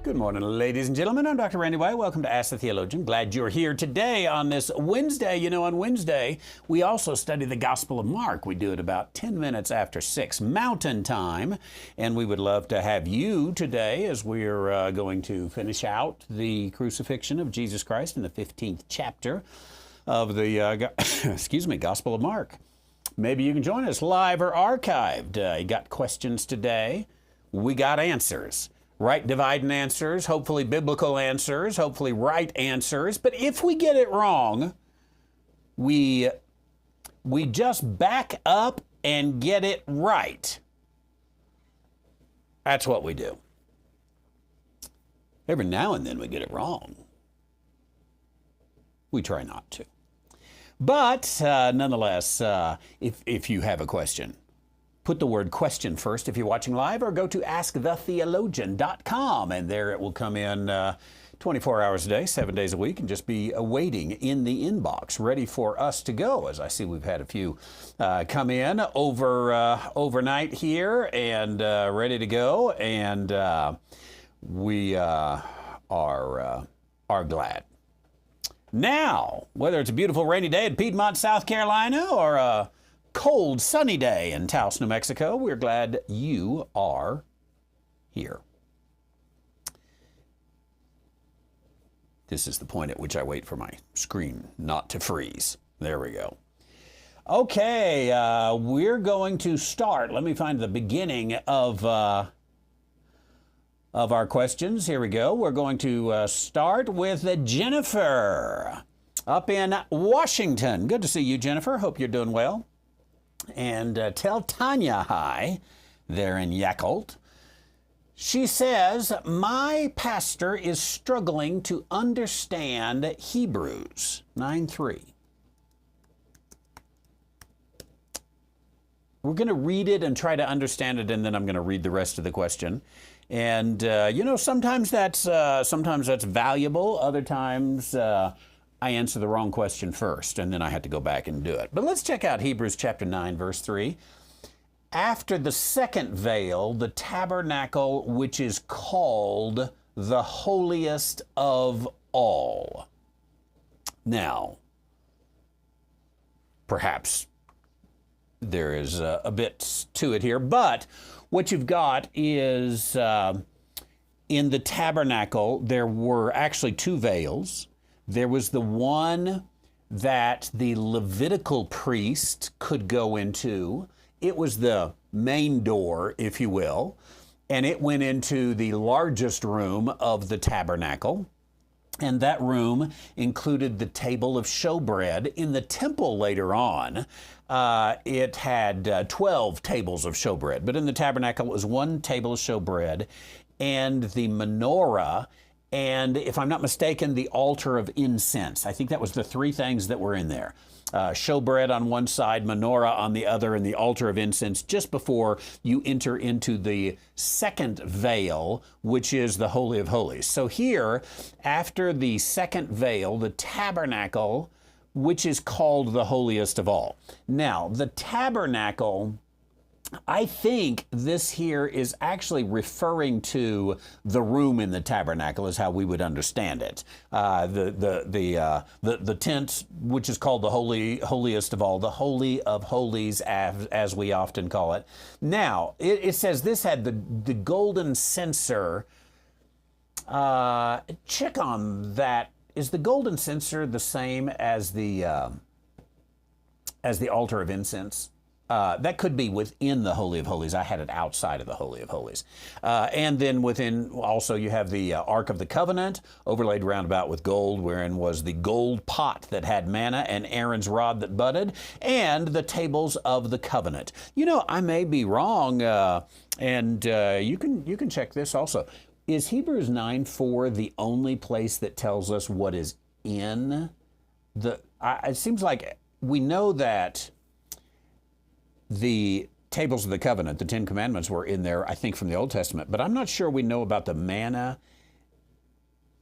Good morning, ladies and gentlemen. I'm Dr. Randy White. Welcome to Ask the Theologian. Glad you're here today on this Wednesday. You know, on Wednesday, we also study the Gospel of Mark. We do it about 10 minutes after 6 Mountain Time. And we would love to have you today as we're going to finish out the crucifixion of Jesus Christ in the 15th chapter of the Gospel of Mark. Maybe you can join us live or archived. You got questions today? We got answers. Right dividing answers, hopefully biblical answers, hopefully right answers. But if we get it wrong, we just back up and get it right. That's what we do. Every now and then we get it wrong. We try not to. But nonetheless, if you have a question, put the word question first if you're watching live, or go to askthetheologian.com, and there it will come in 24 hours a day, 7 days a week, and just be awaiting in the inbox, ready for us to go. As I see, we've had a few come in overnight here and ready to go, and we are glad. Now, whether it's a beautiful rainy day in Piedmont, South Carolina, or a cold, sunny day in Taos, New Mexico, we're glad you are here. This is the point at which I wait for my screen not to freeze. There we go. Okay, we're going to start. Let me find the beginning of our questions. Here we go. We're going to start with Jennifer up in Washington. Good to see you, Jennifer. Hope you're doing well. And tell Tanya hi there in Yakult. She says, my pastor is struggling to understand Hebrews 9:3. We're going to read it and try to understand it, and then I'm going to read the rest of the question. And, you know, sometimes that's valuable. Other times I answer the wrong question first, and then I had to go back and do it. But let's check out Hebrews chapter 9, verse 3. After the second veil, the tabernacle, which is called the holiest of all. Now, perhaps there is a bit to it here, but what you've got is in the tabernacle, there were actually two veils. There was the one that the Levitical priest could go into. It was the main door, if you will, and it went into the largest room of the tabernacle. And that room included the table of showbread. In the temple later on, it had 12 tables of showbread. But in the tabernacle, it was one table of showbread and the menorah, and if I'm not mistaken, the altar of incense. I think that was the three things that were in there. Showbread on one side, menorah on the other, and the altar of incense just before you enter into the second veil, which is the Holy of Holies. So here, after the second veil, the tabernacle, which is called the holiest of all. Now, the tabernacle, I think this here is actually referring to the room in the tabernacle, is how we would understand it. The tent, which is called the holiest of all, the Holy of Holies, as we often call it. Now, it says this had the golden censer. Check on that. Is the golden censer the same as the altar of incense? That could be within the Holy of Holies. I had it outside of the Holy of Holies. And then within, also you have the Ark of the Covenant, overlaid round about with gold, wherein was the gold pot that had manna and Aaron's rod that budded, and the tables of the covenant. You know, I may be wrong, and you can check this also. Is Hebrews 9:4 the only place that tells us what is in the... it seems like we know that the tables of the covenant, the Ten Commandments, were in there, I think, from the Old Testament, but I'm not sure we know about the manna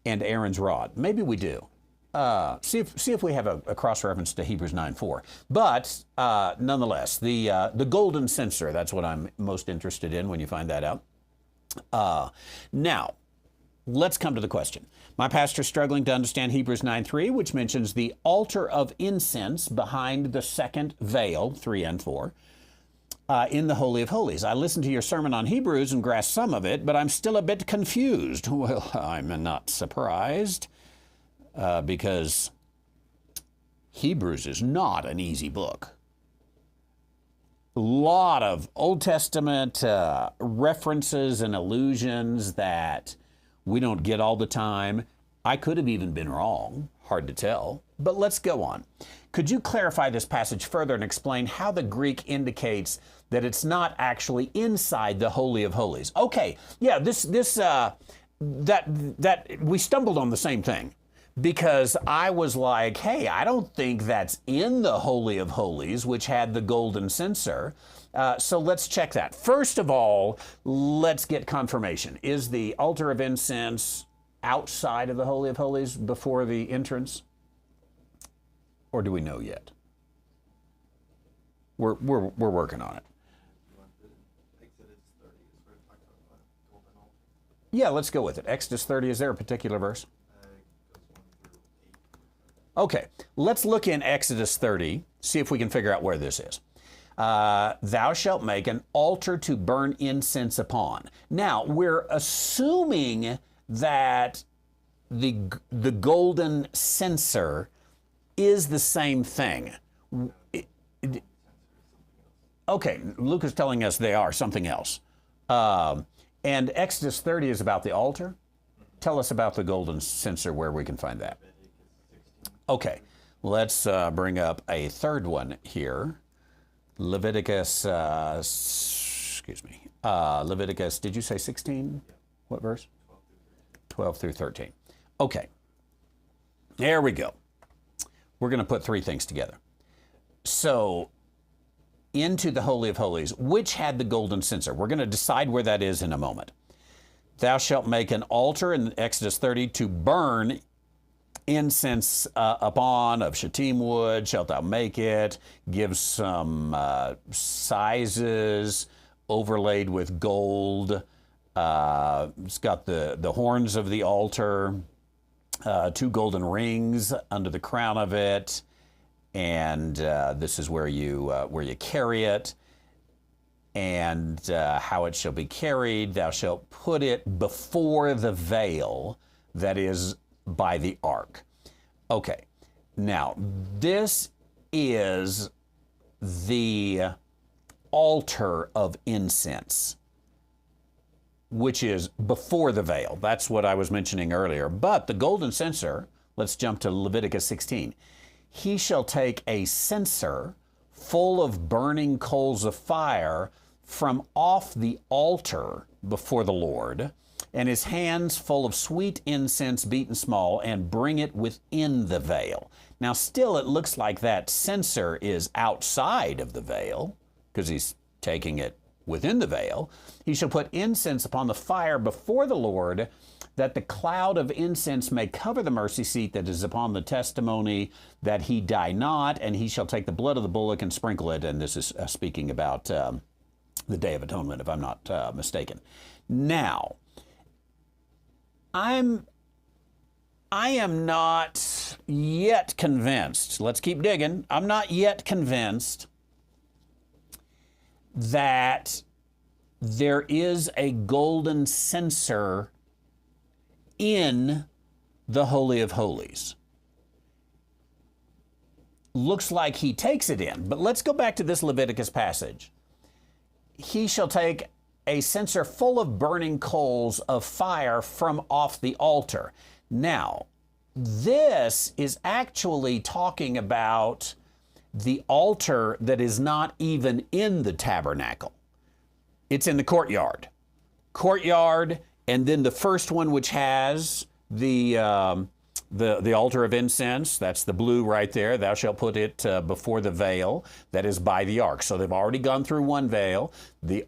and Aaron's rod. Maybe we do. See if we have a cross-reference to Hebrews 9:4. But nonetheless, the golden censer, that's what I'm most interested in when you find that out. Now, let's come to the question. My pastor's struggling to understand Hebrews 9:3, which mentions the altar of incense behind the second veil, 3 and 4, in the Holy of Holies. I listened to your sermon on Hebrews and grasped some of it, but I'm still a bit confused. Well, I'm not surprised because Hebrews is not an easy book. A lot of Old Testament references and allusions that we don't get all the time. I could have even been wrong. Hard to tell. But let's go on. Could you clarify this passage further and explain how the Greek indicates that it's not actually inside the Holy of Holies? Okay, yeah, that we stumbled on the same thing. Because I was like, hey, I don't think that's in the Holy of Holies, which had the golden censer. So let's check that. First of all, let's get confirmation. Is the altar of incense outside of the Holy of Holies before the entrance? Or do we know yet? We're working on it. Yeah, let's go with it. Exodus 30, is there a particular verse? Okay, let's look in Exodus 30, see if we can figure out where this is. Thou shalt make an altar to burn incense upon. Now, we're assuming that the golden censer is the same thing. Okay, Luke is telling us they are something else. And Exodus 30 is about the altar. Tell us about the golden censer, where we can find that. Okay, let's bring up a third one here. Leviticus, Leviticus, did you say 16? What verse? 12 through 13. Okay, there we go. We're going to put three things together. So, into the Holy of Holies, which had the golden censer. We're going to decide where that is in a moment. Thou shalt make an altar in Exodus 30 to burn incense upon, of shittim wood shalt thou make it. Give some sizes overlaid with gold. It's got the horns of the altar, 2 golden rings under the crown of it, and this is where you carry it. And how it shall be carried, thou shalt put it before the veil that is by the ark. Okay, now this is the altar of incense, which is before the veil. That's what I was mentioning earlier. But the golden censer, let's jump to Leviticus 16. He shall take a censer full of burning coals of fire from off the altar before the Lord, and his hands full of sweet incense beaten small, and bring it within the veil. Now still it looks like that censer is outside of the veil, because he's taking it within the veil. He shall put incense upon the fire before the Lord, that the cloud of incense may cover the mercy seat that is upon the testimony, that he die not, and he shall take the blood of the bullock and sprinkle it. And this is speaking about the Day of Atonement, if I'm not mistaken. Now, I am not yet convinced. Let's keep digging. I'm not yet convinced that there is a golden censer in the Holy of Holies. Looks like he takes it in, but let's go back to this Leviticus passage. He shall take a censer full of burning coals of fire from off the altar. Now, this is actually talking about the altar that is not even in the tabernacle. It's in the courtyard. And then the first one, which has the altar of incense, that's the blue right there. Thou shalt put it before the veil that is by the ark. So they've already gone through one veil. The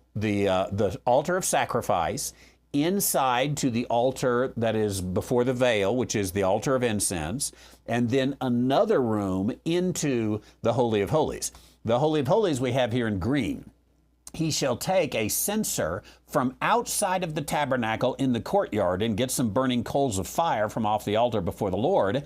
altar of sacrifice, inside to the altar that is before the veil, which is the altar of incense, and then another room into the Holy of Holies. The Holy of Holies we have here in green. he shall take a censer from outside of the tabernacle in the courtyard and get some burning coals of fire from off the altar before the Lord,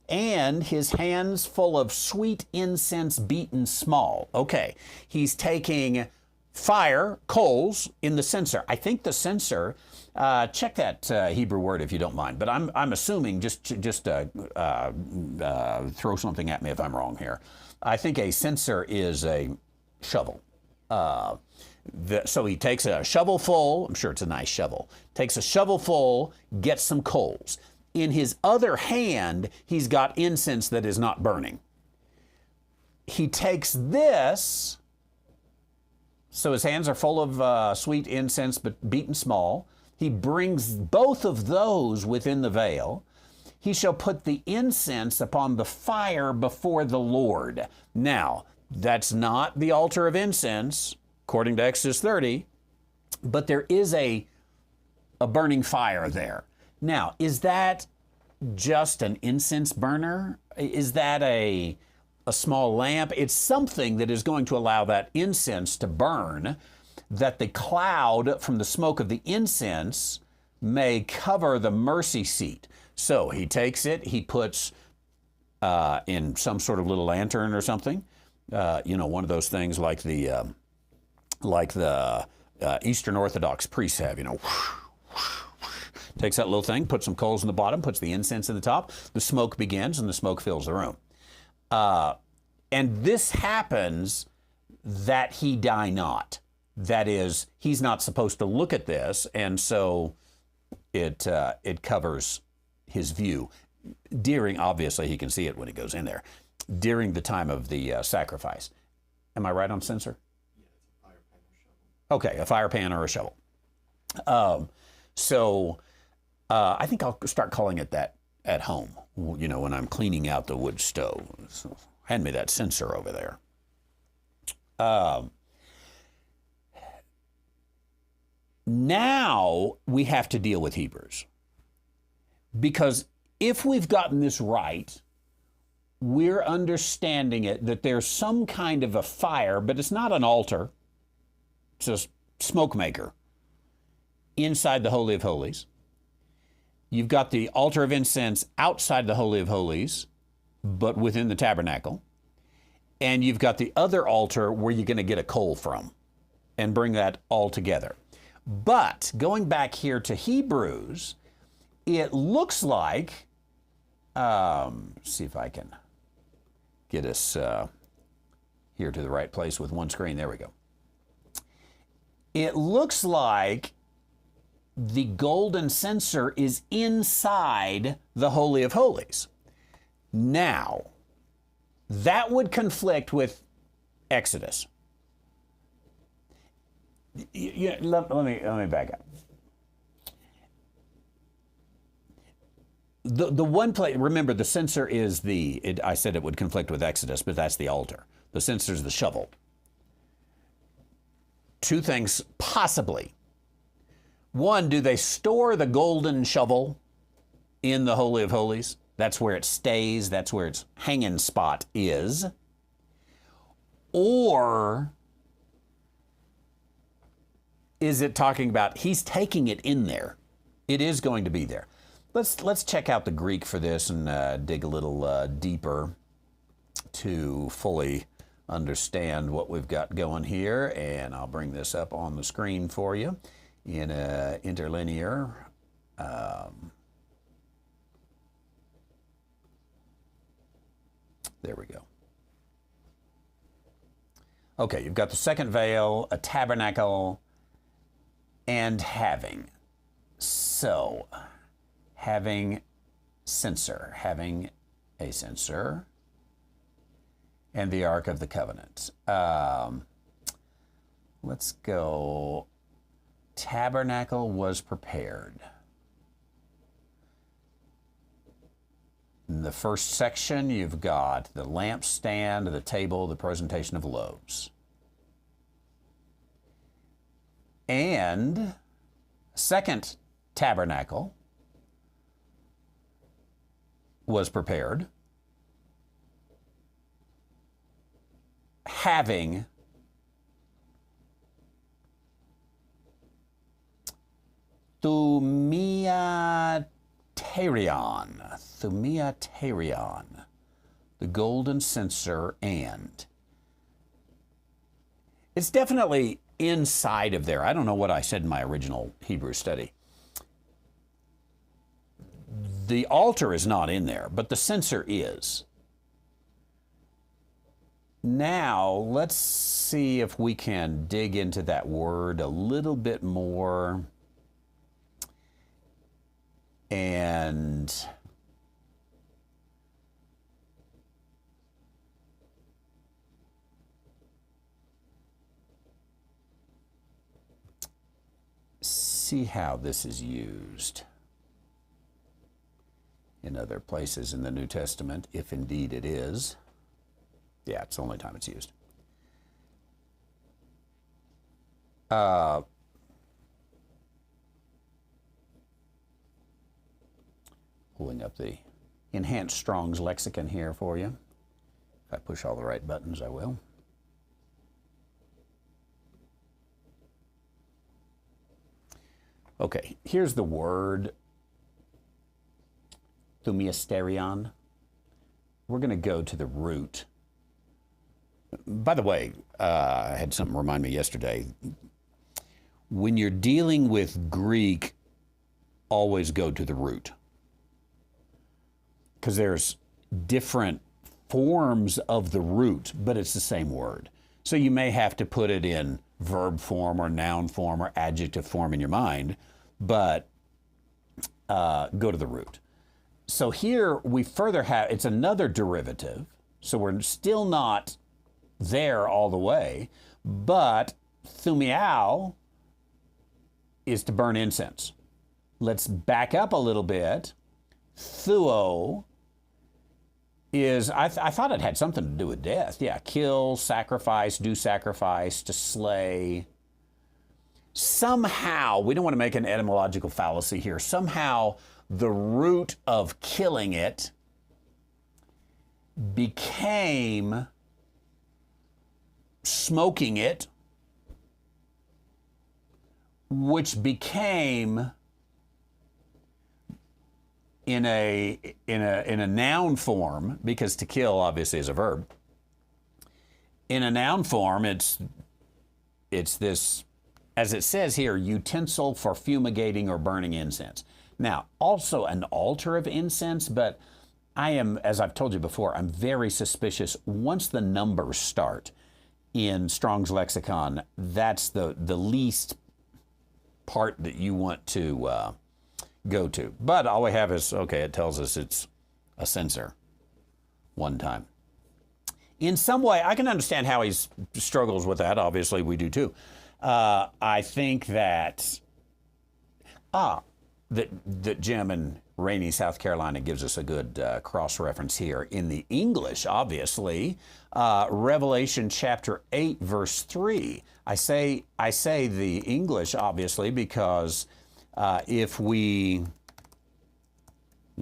and his hands full of sweet incense beaten small. Okay, he's taking fire, coals in the censer. I think the censer, check that Hebrew word if you don't mind, but I'm assuming, just throw something at me if I'm wrong here. I think a censer is a shovel. So he takes a shovel full, I'm sure it's a nice shovel, takes a shovel full, gets some coals. In his other hand, he's got incense that is not burning. He takes this, so his hands are full of sweet incense but beaten small. He brings both of those within the veil. He shall put the incense upon the fire before the Lord. Now, that's not the altar of incense, according to Exodus 30, but there is a burning fire there. Now, is that just an incense burner? Is that a small lamp? It's something that is going to allow that incense to burn, that the cloud from the smoke of the incense may cover the mercy seat. So he takes it, he puts in some sort of little lantern or something, one of those things like the Eastern Orthodox priests have, takes that little thing, puts some coals in the bottom, puts the incense in the top, the smoke begins and the smoke fills the room. And this happens that he die not. That is, he's not supposed to look at this, and so it covers his view. Obviously he can see it when he goes in there, during the time of the sacrifice. Am I right on censer? Yeah, it's a fire pan or shovel. Okay, a fire pan or a shovel. I think I'll start calling it that at home, when I'm cleaning out the wood stove. So hand me that censer over there. Now we have to deal with Hebrews. Because if we've gotten this right, we're understanding it that there's some kind of a fire, but it's not an altar. It's a smoke maker inside the Holy of Holies. You've got the altar of incense outside the Holy of Holies, but within the tabernacle. And you've got the other altar where you're going to get a coal from and bring that all together. But going back here to Hebrews, it looks like, see if I can get us here to the right place with one screen. There we go. It looks like the golden censer is inside the Holy of Holies. Now, that would conflict with Exodus. Let me back up. The one place, remember, the censer is I said it would conflict with Exodus, but that's the altar. The censer is the shovel. Two things, possibly. One, do they store the golden shovel in the Holy of Holies? That's where it stays. That's where its hanging spot is. Or is it talking about he's taking it in there? It is going to be there. Let's check out the Greek for this and dig a little deeper to fully understand what we've got going here. And I'll bring this up on the screen for you in interlinear. There we go. Okay, you've got the second veil, a tabernacle, and having. So, having a censer, and the Ark of the Covenant. Let's go. Tabernacle was prepared. In the first section, you've got the lampstand, the table, the presentation of loaves. And second tabernacle was prepared, having Thumiaterion. The golden censer, and it's definitely inside of there. I don't know what I said in my original Hebrew study. The altar is not in there, but the censer is. Now, let's see if we can dig into that word a little bit more and see how this is used in other places in the New Testament, if indeed it is. Yeah, it's the only time it's used. Pulling up the Enhanced Strong's Lexicon here for you. If I push all the right buttons, I will. Okay, here's the word thumiasterion. We're going to go to the root. By the way, I had something remind me yesterday. When you're dealing with Greek, always go to the root. Because there's different forms of the root, but it's the same word. So you may have to put it in verb form or noun form or adjective form in your mind, but go to the root. So here we further have, it's another derivative, so we're still not there all the way, but thumiao is to burn incense. Let's back up a little bit. Thuo is, I thought it had something to do with death. Yeah, kill, sacrifice, do sacrifice, to slay. Somehow, we don't want to make an etymological fallacy here, somehow the root of killing it became smoking it, which became in a noun form, because to kill obviously is a verb. In a noun form, it's this, as it says here, utensil for fumigating or burning incense. Now, also an altar of incense, but I am, as I've told you before, I'm very suspicious. Once the numbers start in Strong's Lexicon, that's the least part that you want to go to. But all we have is, okay, it tells us it's a censer one time. In some way, I can understand how he struggles with that. Obviously, we do too. I think that, that Jim in Rainy, South Carolina gives us a good cross-reference here. In the English, obviously, Revelation chapter 8, verse 3. I say the English, obviously, because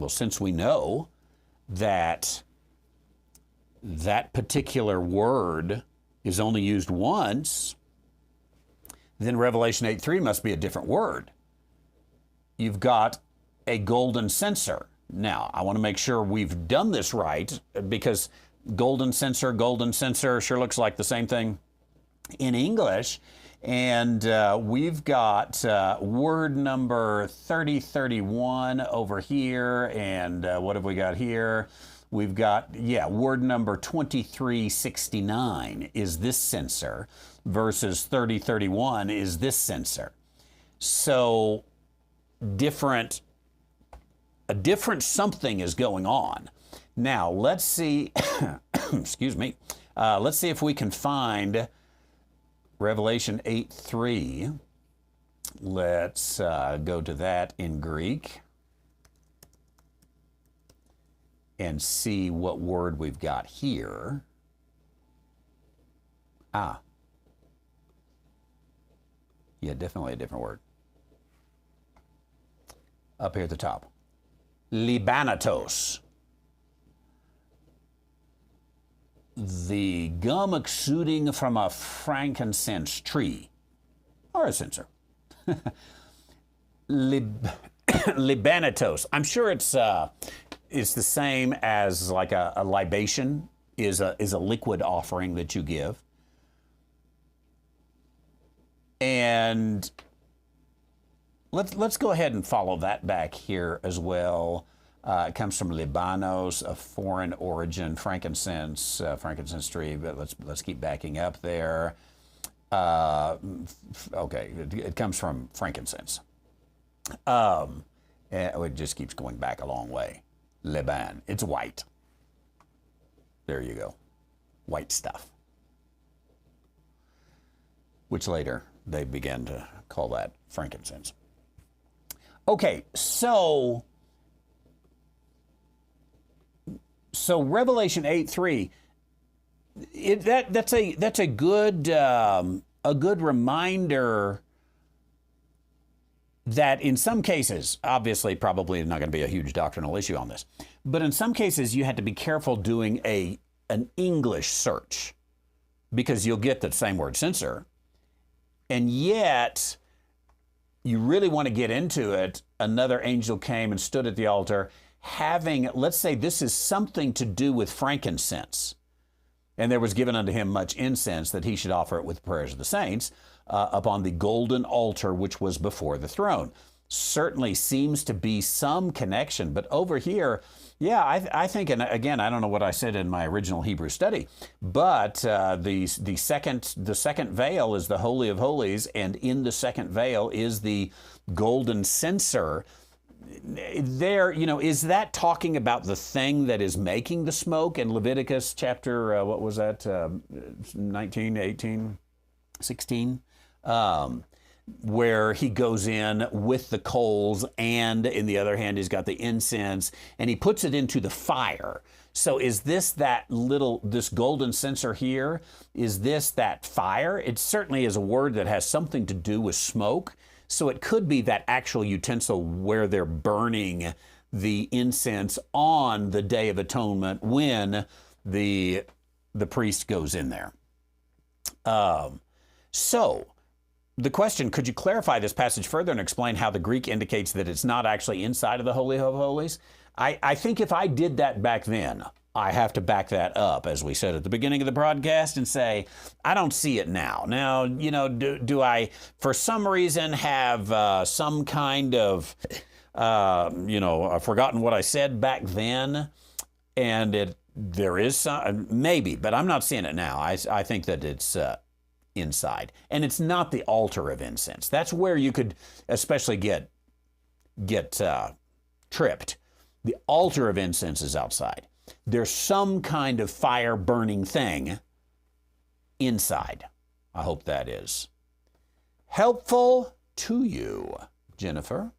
since we know that that particular word is only used once, then Revelation 8:3 must be a different word. You've got a golden censer. Now, I want to make sure we've done this right, because golden censer sure looks like the same thing in English. And we've got word number 3031 over here. And what have we got here? We've got, word number 2369 is this censer versus 3031 is this censer. So a different something is going on. Now, let's see, excuse me, let's see if we can find Revelation 8:3. Let's go to that in Greek and see what word we've got here. Yeah, definitely a different word. Up here at the top. Libanatos. The gum exuding from a frankincense tree, or a censer. Libanitos. I'm sure it's the same as like a libation is a liquid offering that you give. And let's go ahead and follow that back here as well. It comes from Libanos, a foreign origin, frankincense tree. But let's keep backing up there. Okay, it comes from frankincense. It just keeps going back a long way. Liban, it's white. There you go, white stuff. Which later they began to call that frankincense. Okay, so Revelation 8:3, that's a good reminder that in some cases, obviously probably not going to be a huge doctrinal issue on this, but in some cases you had to be careful doing an English search because you'll get the same word censor, and yet you really want to get into it. Another angel came and stood at the altar having, let's say this is something to do with frankincense. And there was given unto him much incense that he should offer it with the prayers of the saints upon the golden altar which was before the throne. Certainly seems to be some connection, but over here, yeah, I think, and again, I don't know what I said in my original Hebrew study, but the second veil is the Holy of Holies, and in the second veil is the golden censer. There, is that talking about the thing that is making the smoke in Leviticus chapter, what was that, 19, 18, 16? Where he goes in with the coals, and in the other hand, he's got the incense, and he puts it into the fire. So is this this golden censer here? Is this that fire? It certainly is a word that has something to do with smoke. So it could be that actual utensil where they're burning the incense on the Day of Atonement when the priest goes in there. So the question, could you clarify this passage further and explain how the Greek indicates that it's not actually inside of the Holy of Holies? I think if I did that back then, I have to back that up, as we said at the beginning of the broadcast, and say, I don't see it now. Now, do I, for some reason, have some kind of, I've forgotten what I said back then, and there is some, maybe, but I'm not seeing it now. I think that it's inside, and it's not the altar of incense. That's where you could especially get tripped. The altar of incense is outside. There's some kind of fire burning thing inside. I hope that is helpful to you, Jennifer,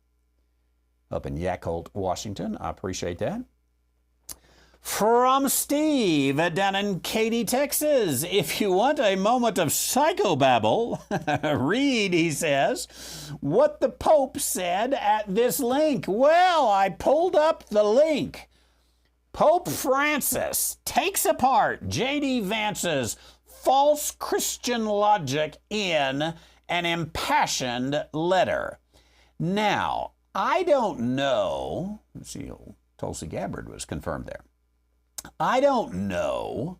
up in Yakult, Washington. I appreciate that. From Steve down in Katy, Texas. If you want a moment of psychobabble, read, he says, what the Pope said at this link. Well, I pulled up the link. Pope Francis takes apart J.D. Vance's false Christian logic in an impassioned letter. Now, I don't know, let's see, Tulsi Gabbard was confirmed there. I don't know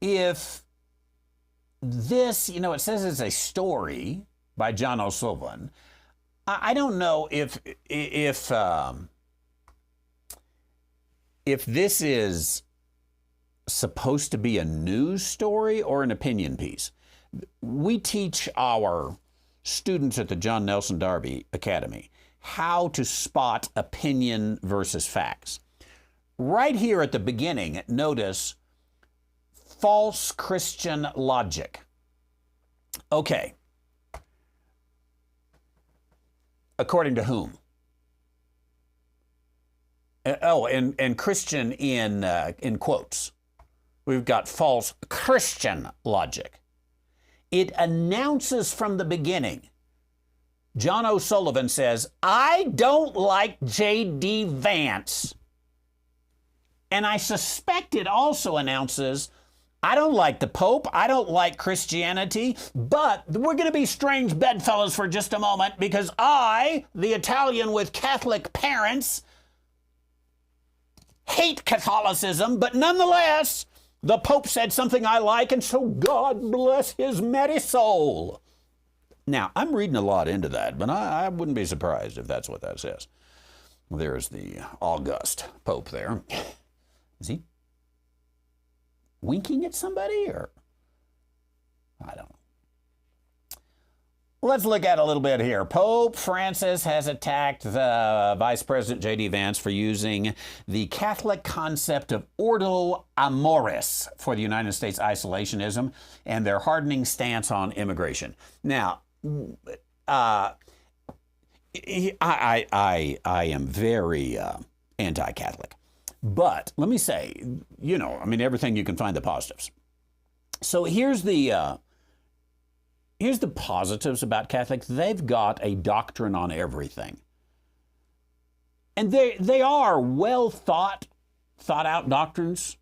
if this, it says it's a story by John O'Sullivan. I don't know if this is supposed to be a news story or an opinion piece. We teach our students at the John Nelson Darby Academy how to spot opinion versus facts. Right here at the beginning, notice false Christian logic. Okay. According to whom? And Christian in quotes. We've got false Christian logic. It announces from the beginning. John O'Sullivan says, I don't like J.D. Vance. And I suspect it also announces, I don't like the Pope. I don't like Christianity, but we're going to be strange bedfellows for just a moment because I, the Italian with Catholic parents, hate Catholicism, but nonetheless, the Pope said something I like, and so God bless his merry soul. Now, I'm reading a lot into that, but I wouldn't be surprised if that's what that says. There's the august Pope there. Is he winking at somebody, or I don't know. Let's look at a little bit here. Pope Francis has attacked the Vice President J.D. Vance for using the Catholic concept of ordo amoris for the United States isolationism and their hardening stance on immigration. Now, I am very anti-Catholic. But let me say, everything you can find the positives. So here's the positives about Catholics. They've got a doctrine on everything. And they are well thought out doctrines.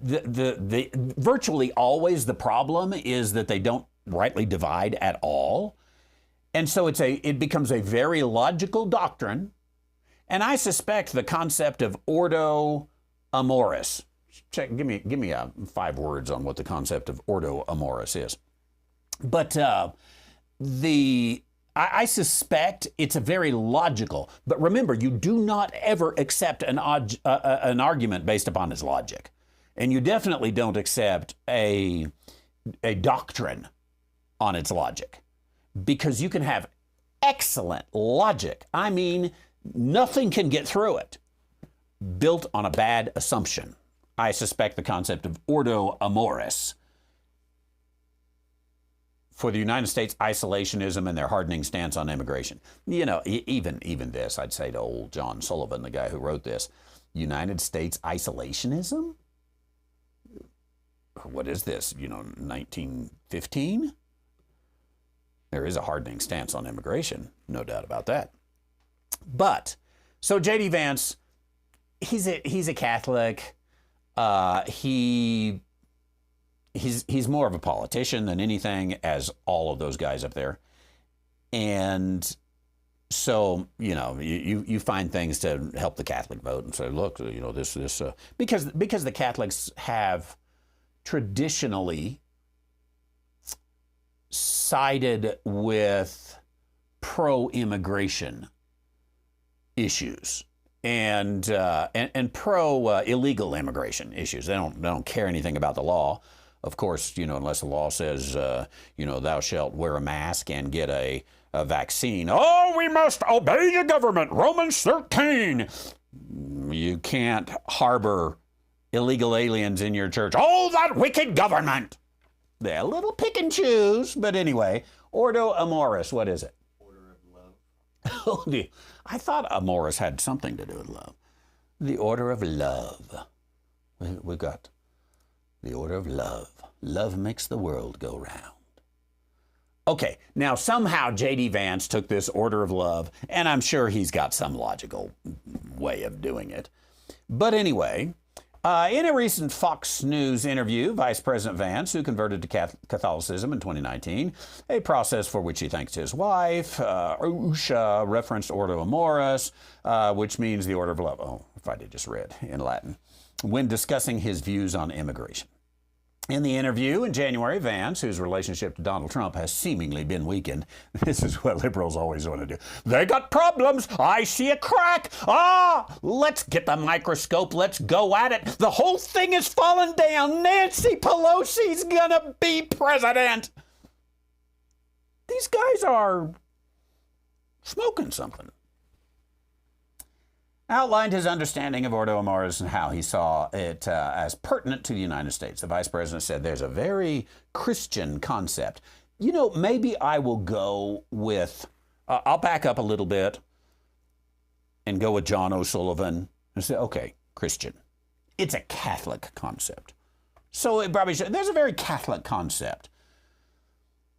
The virtually always the problem is that they don't rightly divide at all. And so it becomes a very logical doctrine. And I suspect the concept of ordo amoris. Give me 5 words on what the concept of ordo amoris is. But I suspect it's a very logical. But remember, you do not ever accept an argument based upon its logic, and you definitely don't accept a doctrine on its logic, because you can have excellent logic. I mean, nothing can get through it, built on a bad assumption. I suspect the concept of ordo amoris for the United States isolationism and their hardening stance on immigration. Even this, I'd say to old John Sullivan, the guy who wrote this, United States isolationism? What is this, 1915? There is a hardening stance on immigration, no doubt about that. But, so J.D. Vance, he's a Catholic. He's more of a politician than anything, as all of those guys up there. And so, you find things to help the Catholic vote and say, look, because the Catholics have traditionally sided with pro-immigration issues and pro illegal immigration issues. They don't care anything about the law, of course. Unless the law says thou shalt wear a mask and get a vaccine. Oh, we must obey the government. Romans 13. You can't harbor illegal aliens in your church. Oh, that wicked government. They're a little pick and choose, but anyway, ordo amoris. What is it? Order of love. Oh, I thought amoris had something to do with love. The order of love. We got the order of love. Love makes the world go round. Okay, now somehow J.D. Vance took this order of love, and I'm sure he's got some logical way of doing it. But anyway, in a recent Fox News interview, Vice President Vance, who converted to Catholicism in 2019, a process for which he thanks his wife, Usha, referenced ordo amoris, which means the order of love. Oh, if I did just read in Latin, when discussing his views on immigration. In the interview in January, Vance, whose relationship to Donald Trump has seemingly been weakened, this is what liberals always want to do. They got problems. I see a crack. Let's get the microscope. Let's go at it. The whole thing is falling down. Nancy Pelosi's gonna be president. These guys are smoking something. Outlined his understanding of ordo amoris and how he saw it as pertinent to the United States. The vice president said there's a very Christian concept. Maybe I will go with, I'll back up a little bit and go with John O'Sullivan and say, okay, Christian. It's a Catholic concept. So it probably should, there's a very Catholic concept.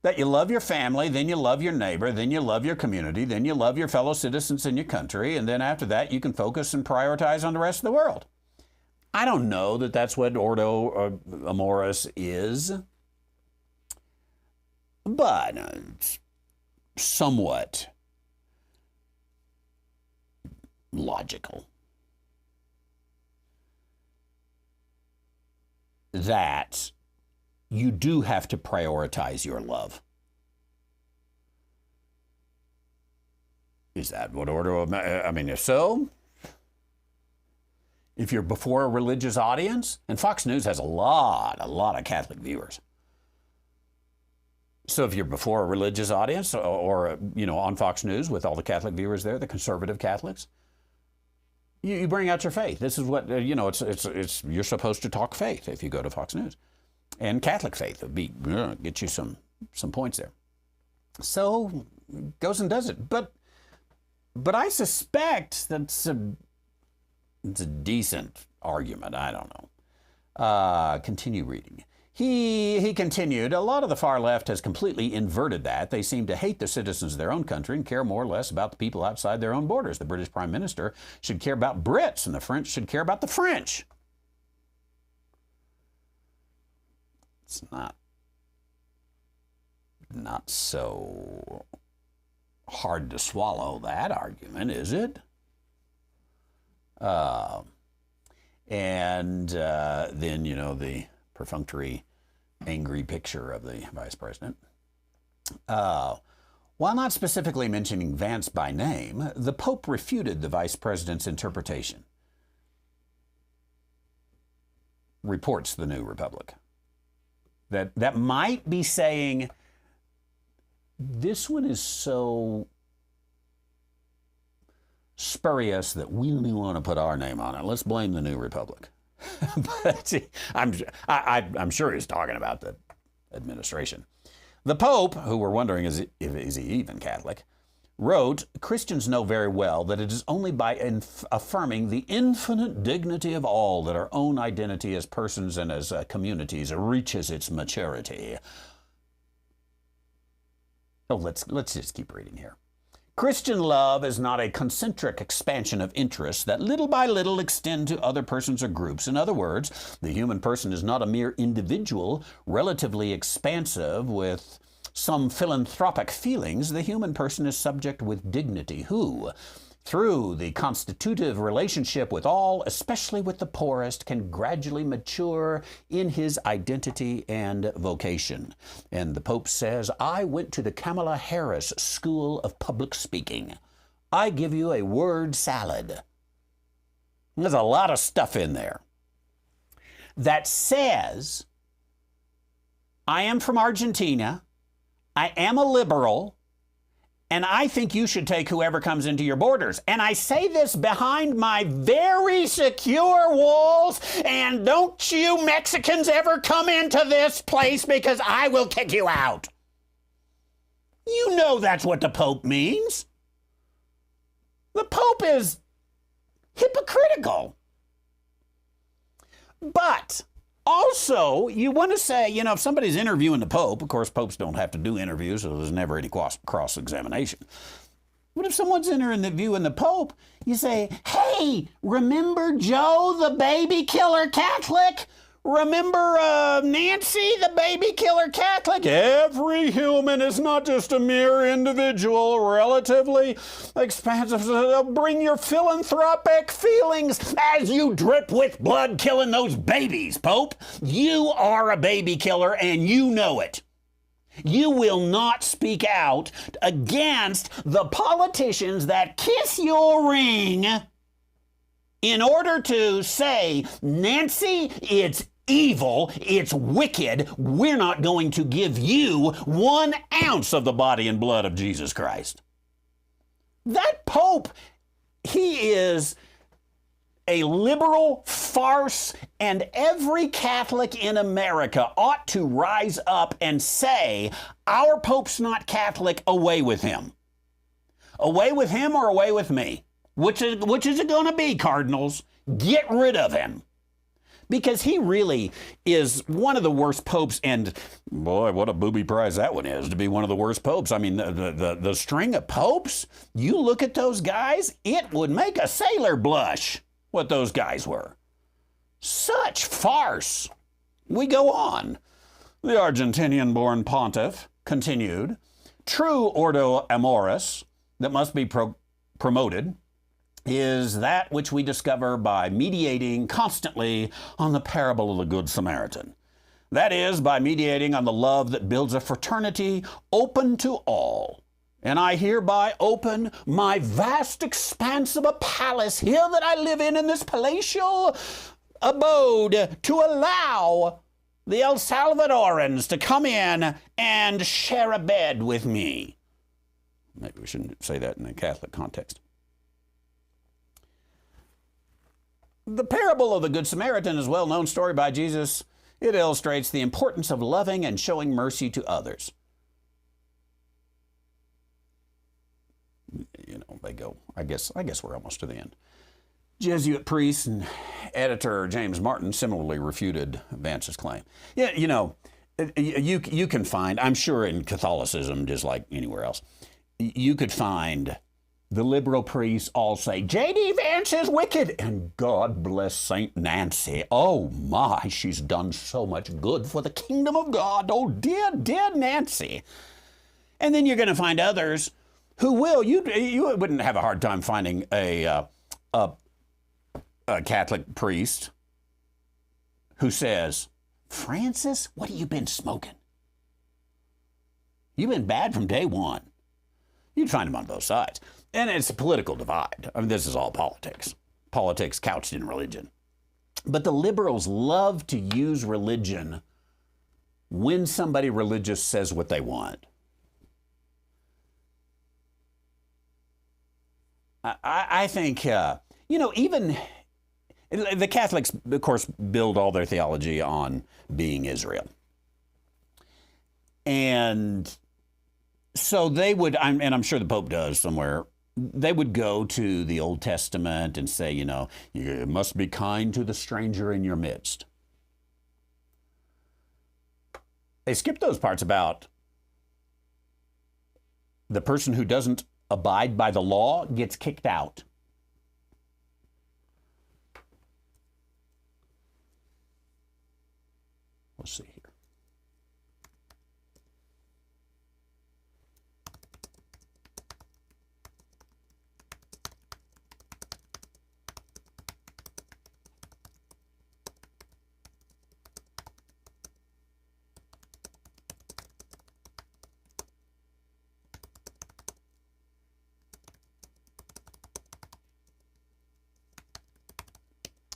That you love your family, then you love your neighbor, then you love your community, then you love your fellow citizens in your country, and then after that you can focus and prioritize on the rest of the world. I don't know that that's what Ordo Amoris is, but it's somewhat logical that you do have to prioritize your love. Is that what Ordo? I mean, if so, if you're before a religious audience, and Fox News has a lot of Catholic viewers. So if you're before a religious audience or on Fox News with all the Catholic viewers there, the conservative Catholics, you bring out your faith. This is what, it's you're supposed to talk faith if you go to Fox News. And Catholic faith would be, get you some points there. So goes and does it. But I suspect it's a decent argument. I don't know. Continue reading. He continued, a lot of the far left has completely inverted that. They seem to hate the citizens of their own country and care more or less about the people outside their own borders. The British Prime Minister should care about Brits, and the French should care about the French. It's not so hard to swallow that argument, is it? And then, the perfunctory, angry picture of the vice president. While not specifically mentioning Vance by name, the Pope refuted the vice president's interpretation, reports the New Republic. That might be saying, this one is so spurious that we don't even want to put our name on it. Let's blame the New Republic. But I'm sure he's talking about the administration. The Pope, who we're wondering is he even Catholic, wrote, Christians know very well that it is only by affirming the infinite dignity of all that our own identity as persons and as communities reaches its maturity. Oh, let's just keep reading here. Christian love is not a concentric expansion of interests that little by little extend to other persons or groups. In other words, the human person is not a mere individual, relatively expansive with some philanthropic feelings. The human person is subject with dignity who, through the constitutive relationship with all, especially with the poorest, can gradually mature in his identity and vocation. And the Pope says, I went to the Kamala Harris School of Public Speaking. I give you a word salad. There's a lot of stuff in there that says, I am from Argentina, I am a liberal, and I think you should take whoever comes into your borders. And I say this behind my very secure walls, and don't you Mexicans ever come into this place because I will kick you out. You know that's what the Pope means. The Pope is hypocritical. But also, you want to say, if somebody's interviewing the Pope, of course, popes don't have to do interviews, so there's never any cross-examination. But if someone's interviewing the Pope, you say, hey, remember Joe, the baby killer Catholic? Remember Nancy, the baby killer Catholic? Every human is not just a mere individual, relatively expansive. So bring your philanthropic feelings as you drip with blood killing those babies, Pope. You are a baby killer and you know it. You will not speak out against the politicians that kiss your ring in order to say, Nancy, it's evil, it's wicked, we're not going to give you 1 ounce of the body and blood of Jesus Christ. That Pope, he is a liberal farce, and every Catholic in America ought to rise up and say, our Pope's not Catholic, away with him. Away with him or away with me? Which is it going to be, Cardinals? Get rid of him. Because he really is one of the worst popes, and boy, what a booby prize that one is, to be one of the worst popes. I mean, the string of popes, you look at those guys, it would make a sailor blush what those guys were. Such farce! We go on. The Argentinian-born pontiff continued, true ordo amoris that must be promoted is that which we discover by meditating constantly on the parable of the Good Samaritan. That is, by meditating on the love that builds a fraternity open to all. And I hereby open my vast expanse of a palace here that I live in this palatial abode, to allow the El Salvadorans to come in and share a bed with me. Maybe we shouldn't say that in a Catholic context. The parable of the Good Samaritan is a well-known story by Jesus. It illustrates the importance of loving and showing mercy to others. You know, they go, I guess we're almost to the end. Jesuit priest and editor James Martin similarly refuted Vance's claim. Yeah, you know, you can find, I'm sure in Catholicism, just like anywhere else, you could find the liberal priests all say, J.D. Vance is wicked, and God bless St. Nancy. Oh my, she's done so much good for the kingdom of God. Oh dear, dear Nancy. And then you're going to find others who will. You wouldn't have a hard time finding a Catholic priest who says, Francis, what have you been smoking? You've been bad from day one. You'd find them on both sides. And it's a political divide. I mean, this is all politics. Politics couched in religion. But the liberals love to use religion when somebody religious says what they want. I think, even the Catholics, of course, build all their theology on being Israel. And so they would, and I'm sure the Pope does somewhere, they would go to the Old Testament and say, you must be kind to the stranger in your midst. They skip those parts about the person who doesn't abide by the law gets kicked out. Let's see here.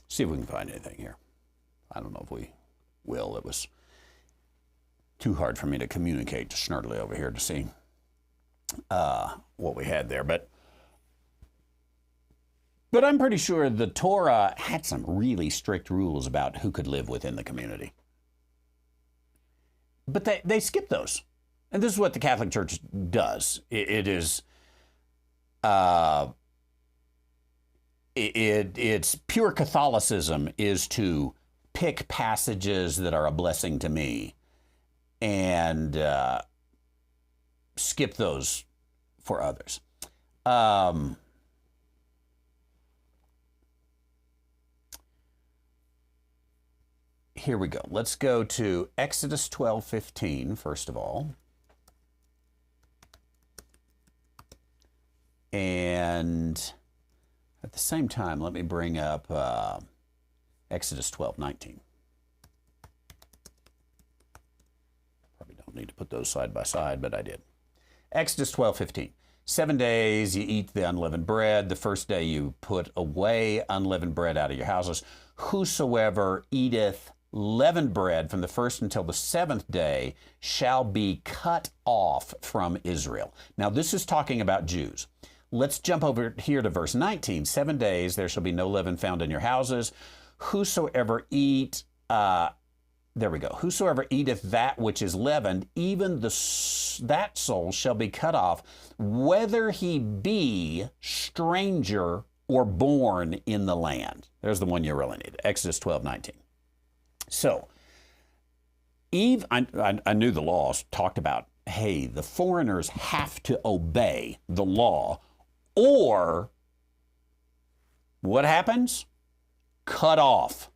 See if we can find anything here. I don't know if we will. It was too hard for me to communicate to Snurdly over here to see what we had there. But I'm pretty sure the Torah had some really strict rules about who could live within the community. But they skip those. And this is what the Catholic Church does. It's pure Catholicism is to pick passages that are a blessing to me and skip those for others. Here we go. Let's go to Exodus 12:15 first of all. And at the same time, let me bring up Exodus 12:19. Probably don't need to put those side by side, but I did. Exodus 12:15. 7 days you eat the unleavened bread. The first day you put away unleavened bread out of your houses. Whosoever eateth leavened bread from the first until the seventh day shall be cut off from Israel. Now this is talking about Jews. Let's jump over here to verse 19. 7 days there shall be no leaven found in your houses. Whosoever Whosoever eateth that which is leavened, even that soul shall be cut off, whether he be stranger or born in the land. There's the one you really need. Exodus 12:19. So, I knew the laws talked about, hey, the foreigners have to obey the law, or what happens? Cut off.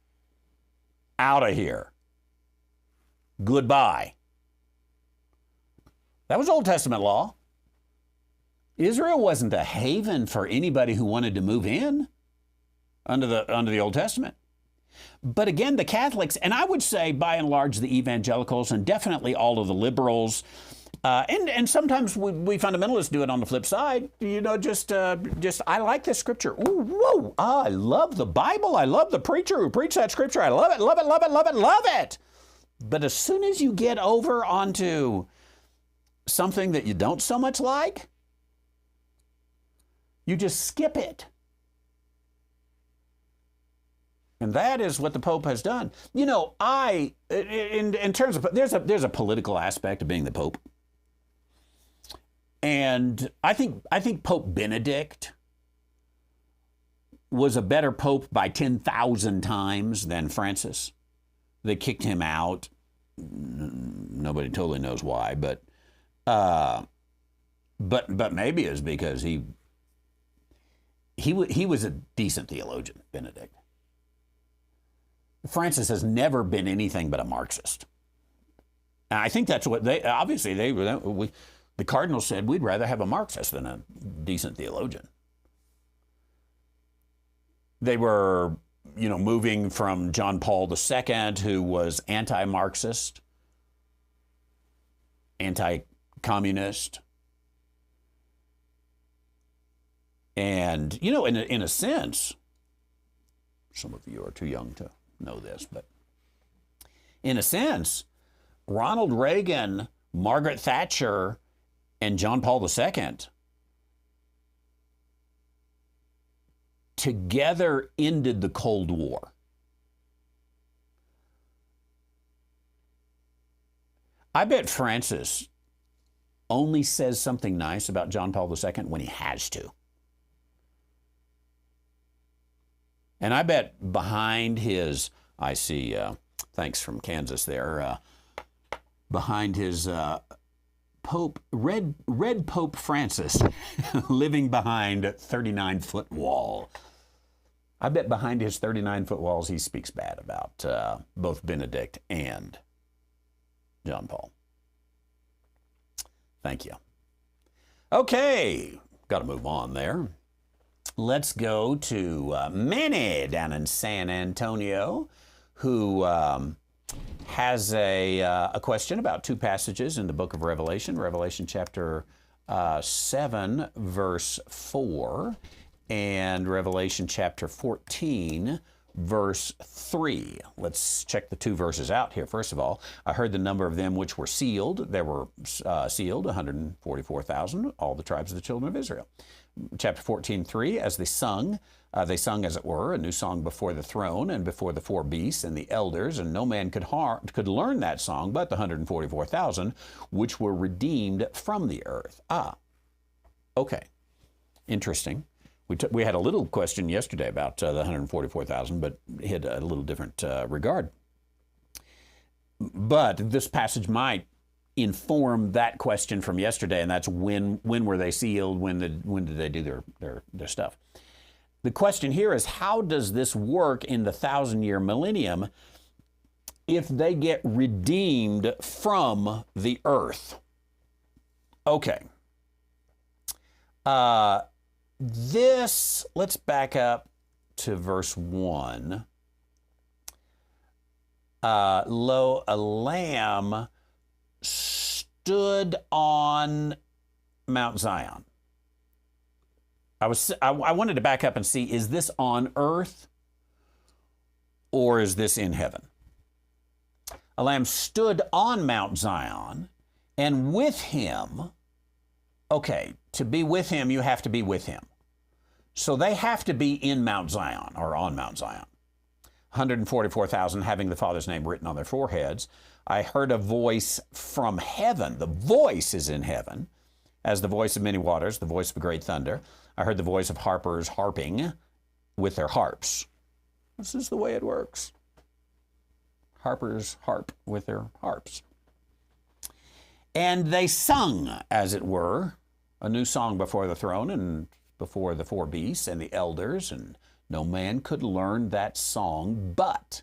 Out of here. Goodbye. That was Old Testament law. Israel wasn't a haven for anybody who wanted to move in under the Old Testament. But again, the Catholics, and I would say by and large the evangelicals, and definitely all of the liberals, and sometimes we fundamentalists do it on the flip side. You know, just I like this scripture. Ooh, whoa! I love the Bible. I love the preacher who preached that scripture. I love it, love it, love it, love it, love it. But as soon as you get over onto something that you don't so much like, you just skip it. And that is what the Pope has done. You know, in terms of, there's a political aspect of being the Pope. And I think Pope Benedict was a better Pope by 10,000 times than Francis. They kicked him out. Nobody totally knows why, but maybe it's because he was a decent theologian, Benedict. Francis has never been anything but a Marxist. And I think that's what the Cardinals said, we'd rather have a Marxist than a decent theologian. They were, you know, moving from John Paul II, who was anti-Marxist, anti-communist. And, you know, in a sense, some of you are too young to know this, but in a sense, Ronald Reagan, Margaret Thatcher, and John Paul II together ended the Cold War. I bet Francis only says something nice about John Paul II when he has to. And I bet behind his, I see, thanks from Kansas there, behind his Pope, Red Pope Francis, living behind a 39-foot wall. I bet behind his 39-foot walls he speaks bad about both Benedict and John Paul. Thank you. Okay, got to move on there. Let's go to Manny down in San Antonio, who has a question about two passages in the book of Revelation, Revelation chapter 7, verse 4, and Revelation chapter 14, verse 3. Let's check the two verses out here. First of all, I heard the number of them which were sealed. There were sealed 144,000, all the tribes of the children of Israel. Chapter 14:3, as they sung, as it were, a new song before the throne and before the four beasts and the elders, and no man could learn that song but the 144,000 which were redeemed from the earth. Okay, interesting. We had a little question yesterday about the 144,000, but hit a little different regard. But this passage might inform that question from yesterday, and that's when were they sealed? When did they do their stuff? The question here is, how does this work in the 1,000-year millennium if they get redeemed from the earth? Okay. Let's back up to verse 1. Lo, a lamb stood on Mount Zion. I wanted to back up and see, is this on earth or is this in heaven? A lamb stood on Mount Zion, and with him, okay, to be with him, you have to be with him. So they have to be in Mount Zion or on Mount Zion. 144,000 having the Father's name written on their foreheads. I heard a voice from heaven. The voice is in heaven, as the voice of many waters, the voice of a great thunder. I heard the voice of harpers harping with their harps. This is the way it works. Harpers harp with their harps. And they sung, as it were, a new song before the throne and before the four beasts and the elders, and no man could learn that song but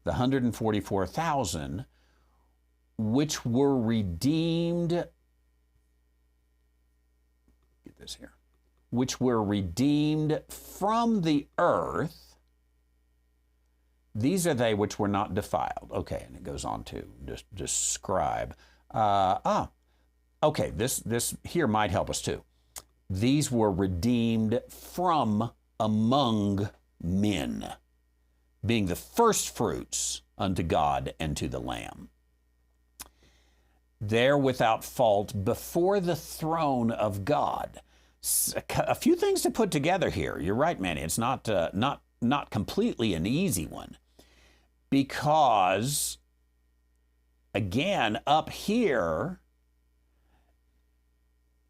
the 144,000, which were redeemed, get this here, which were redeemed from the earth. These are they which were not defiled. Okay, and it goes on to describe. Okay, this here might help us too. These were redeemed from among men, being the first fruits unto God and to the Lamb. They're without fault before the throne of God. A few things to put together here. You're right, Manny. It's not completely an easy one, because again, up here,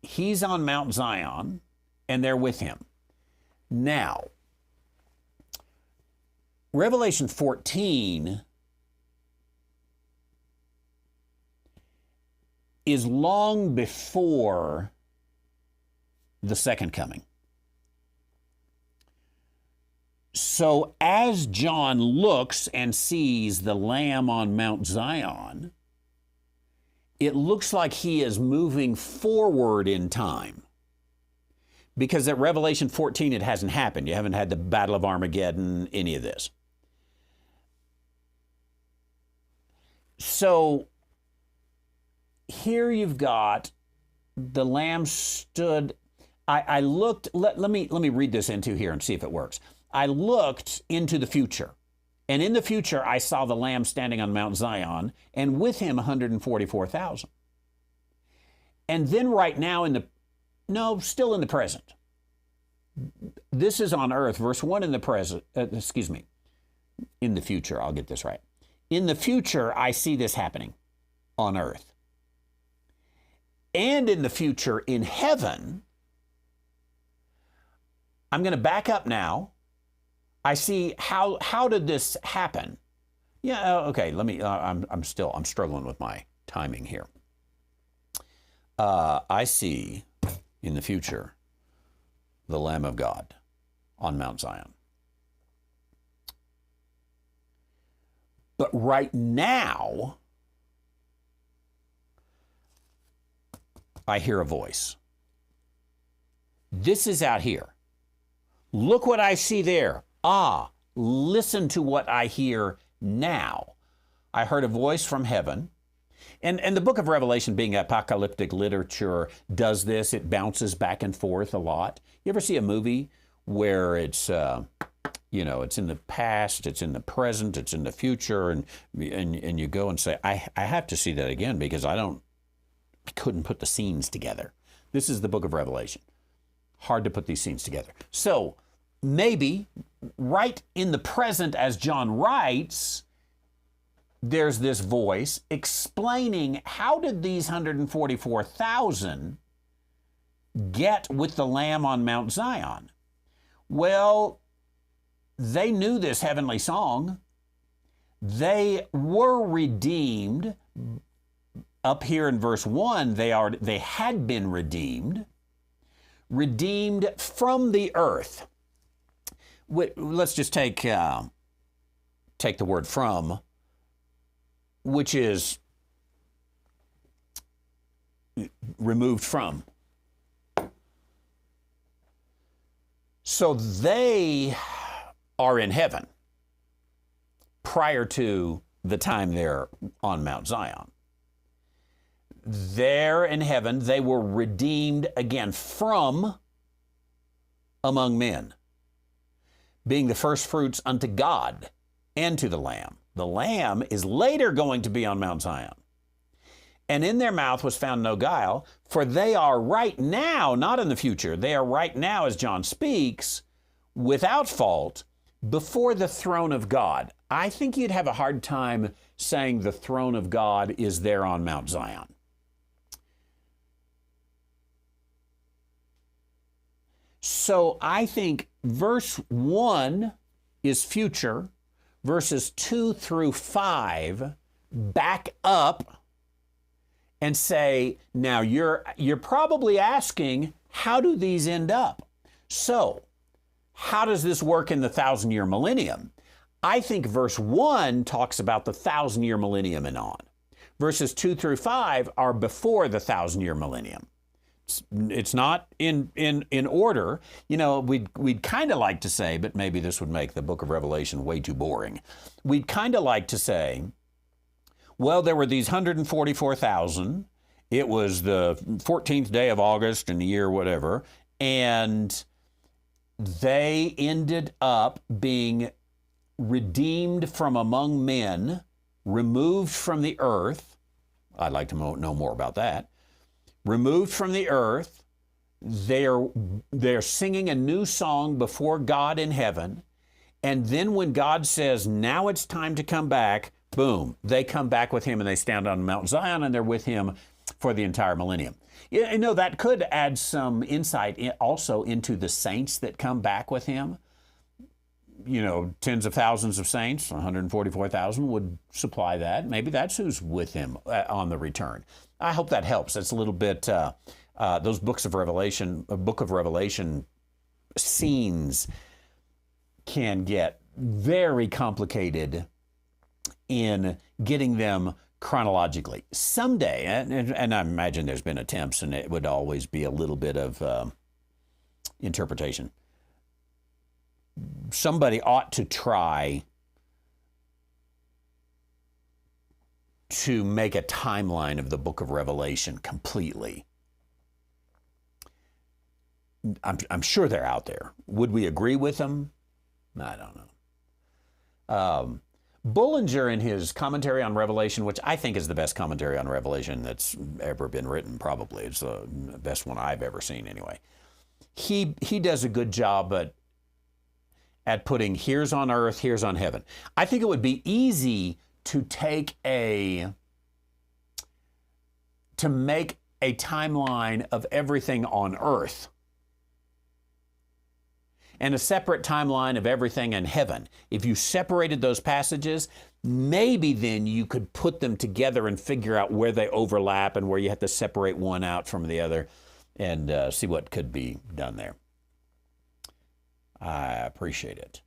he's on Mount Zion and they're with him. Now, Revelation 14 is long before the second coming. So as John looks and sees the Lamb on Mount Zion, it looks like he is moving forward in time. Because at Revelation 14, it hasn't happened. You haven't had the Battle of Armageddon, any of this. So here you've got the Lamb stood. I looked, let me read this into here and see if it works. I looked into the future, and in the future I saw the Lamb standing on Mount Zion, and with him 144,000. And then right now still in the present. This is on earth, verse 1 in the present, in the future, I'll get this right. In the future, I see this happening on earth. And in the future, in heaven, I'm going to back up now. I see how did this happen? Yeah, okay, I'm struggling with my timing here. I see in the future the Lamb of God on Mount Zion. But right now, I hear a voice. This is out here. Look what I see there. Listen to what I hear now. I heard a voice from heaven. And the book of Revelation, being apocalyptic literature, does this. It bounces back and forth a lot. You ever see a movie where it's it's in the past, it's in the present, it's in the future, and you go and say, I have to see that again because I couldn't put the scenes together. This is the book of Revelation. Hard to put these scenes together. So maybe right in the present as John writes, there's this voice explaining how did these 144,000 get with the Lamb on Mount Zion? Well, they knew this heavenly song. They were redeemed. Up here in verse 1, they had been redeemed from the earth. Let's just take the word from, which is removed from. So they are in heaven prior to the time they're on Mount Zion. There in heaven, they were redeemed again from among men, being the first fruits unto God and to the Lamb. The Lamb is later going to be on Mount Zion. And in their mouth was found no guile, for they are right now, not in the future, they are right now, as John speaks, without fault before the throne of God. I think you'd have a hard time saying the throne of God is there on Mount Zion. So I think verse 1 is future, verses 2 through 5 back up and say, now you're probably asking, how do these end up? So how does this work in the 1,000-year millennium? I think verse 1 talks about the 1,000-year millennium and on. Verses 2 through 5 are before the 1,000-year millennium. It's not in order. You know, we'd kind of like to say, but maybe this would make the book of Revelation way too boring. We'd kind of like to say, well, there were these 144,000. It was the 14th day of August in the year whatever, and they ended up being redeemed from among men, removed from the earth. I'd like to know more about that. Removed from the earth. They're singing a new song before God in heaven. And then when God says, now it's time to come back, boom, they come back with him and they stand on Mount Zion and they're with him for the entire millennium. You know, that could add some insight also into the saints that come back with him. You know, tens of thousands of saints, 144,000 would supply that. Maybe that's who's with him on the return. I hope that helps. It's a little bit, those book of Revelation scenes can get very complicated in getting them chronologically. Someday, and I imagine there's been attempts, and it would always be a little bit of interpretation. Somebody ought to try to make a timeline of the book of Revelation completely. I'm sure they're out there. Would we agree with them? I don't know. Bullinger, in his commentary on Revelation, which I think is the best commentary on Revelation that's ever been written, probably. It's the best one I've ever seen anyway. He does a good job at putting here's on earth, here's on heaven. I think it would be easy to make a timeline of everything on earth and a separate timeline of everything in heaven. If you separated those passages, maybe then you could put them together and figure out where they overlap and where you have to separate one out from the other and see what could be done there. I appreciate it.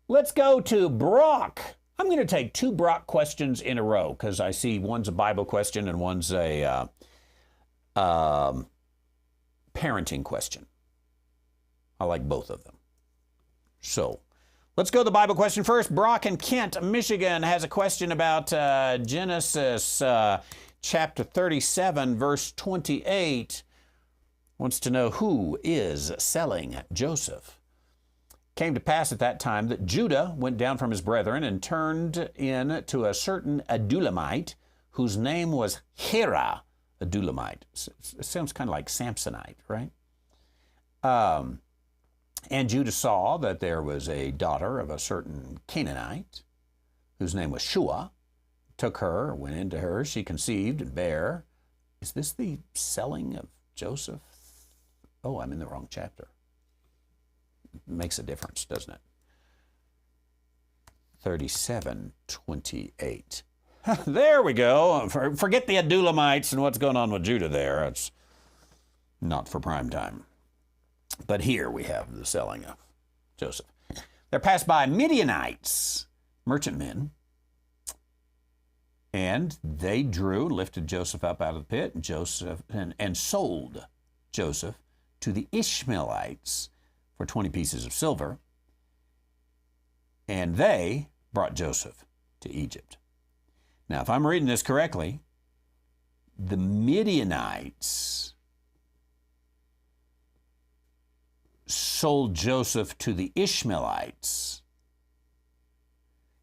Let's go to Brock. I'm going to take 2 Brock questions in a row because I see one's a Bible question and one's a parenting question. I like both of them. So let's go to the Bible question first. Brock in Kent, Michigan has a question about Genesis chapter 37, verse 28. Wants to know who is selling Joseph. Came to pass at that time that Judah went down from his brethren and turned in to a certain Adulamite, whose name was Hira, Adulamite. It sounds kind of like Samsonite, right? And Judah saw that there was a daughter of a certain Canaanite, whose name was Shua, took her, went into her, she conceived and bare. Is this the selling of Joseph? Oh, I'm in the wrong chapter. Makes a difference, doesn't it? 37:28. There we go. Forget the Adulamites and what's going on with Judah there. It's not for prime time. But here we have the selling of Joseph. There passed by Midianites, merchantmen, and they lifted Joseph up out of the pit, and sold Joseph to the Ishmaelites for 20 pieces of silver, and they brought Joseph to Egypt. Now, if I'm reading this correctly, the Midianites sold Joseph to the Ishmaelites,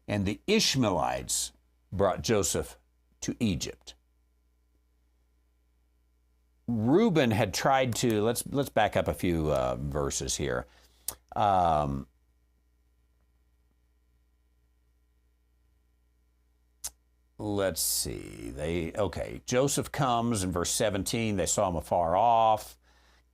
and the Ishmaelites brought Joseph to Egypt. Reuben had tried to, let's back up a few verses here. Let's see. Joseph comes in verse 17. They saw him afar off.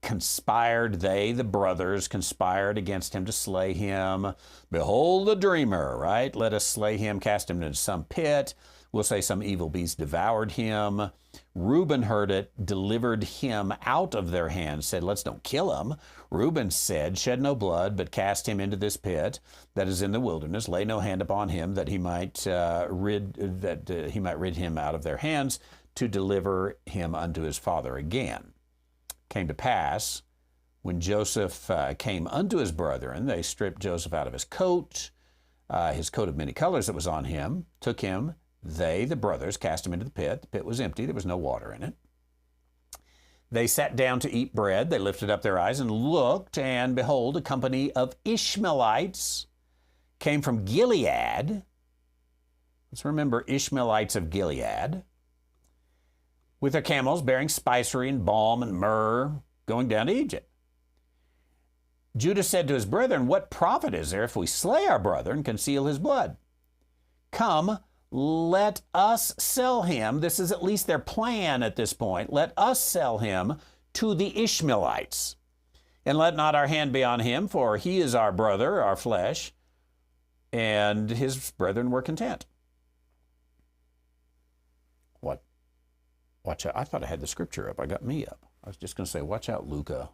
Conspired, the brothers, conspired against him to slay him. Behold the dreamer, right? Let us slay him, cast him into some pit. We'll say some evil beast devoured him. Reuben heard it, delivered him out of their hands, said, let's don't kill him. Reuben said, shed no blood, but cast him into this pit that is in the wilderness. Lay no hand upon him, that he might rid him out of their hands, to deliver him unto his father again. Came to pass, when Joseph came unto his brethren, they stripped Joseph out of his coat of many colors that was on him, took him, they, the brothers, cast him into the pit. The pit was empty. There was no water in it. They sat down to eat bread. They lifted up their eyes and looked, and behold, a company of Ishmaelites came from Gilead. Let's remember Ishmaelites of Gilead, with their camels bearing spicery and balm and myrrh, going down to Egypt. Judah said to his brethren, what profit is there if we slay our brother and conceal his blood? Come, let us sell him. This is at least their plan at this point. Let us sell him to the Ishmaelites. And let not our hand be on him, for he is our brother, our flesh. And his brethren were content. What? Watch out. I thought I had the scripture up. I got me up. I was just going to say, watch out, Luca,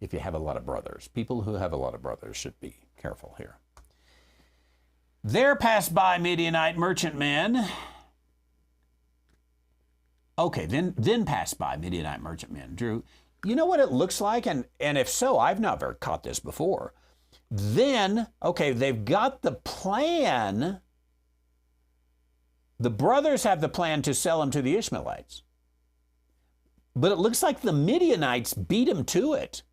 if you have a lot of brothers. People who have a lot of brothers should be careful here. There passed by Midianite merchantmen. Okay, then passed by Midianite merchantmen. Drew, you know what it looks like? And if so, I've never caught this before. Then, okay, they've got the plan. The brothers have the plan to sell him to the Ishmaelites. But it looks like the Midianites beat him to it.